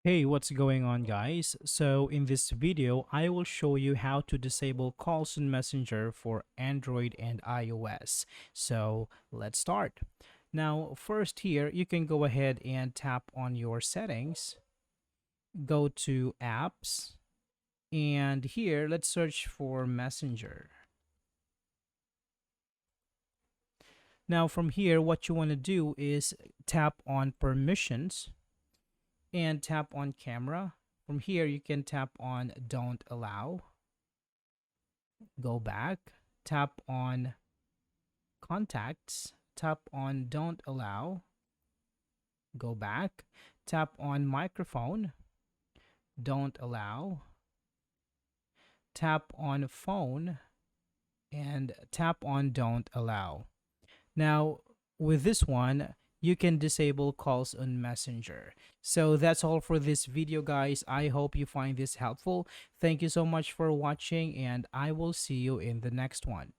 Hey, what's going on, guys? So, in this video, I will show you how to disable calls on Messenger for Android and iOS. So, let's start. Now, first here, you can go ahead and tap on your settings, go to apps, and here, let's search for Messenger. Now, from here, what you want to do is tap on permissions and tap on camera. From here, you can tap on don't allow, go back, tap on contacts, tap on don't allow, go back, tap on microphone, don't allow, tap on phone, and tap on don't allow. Now, with this one, you can disable calls on Messenger. So that's all for this video, guys. I hope you find this helpful. Thank you so much for watching, and I will see you in the next one.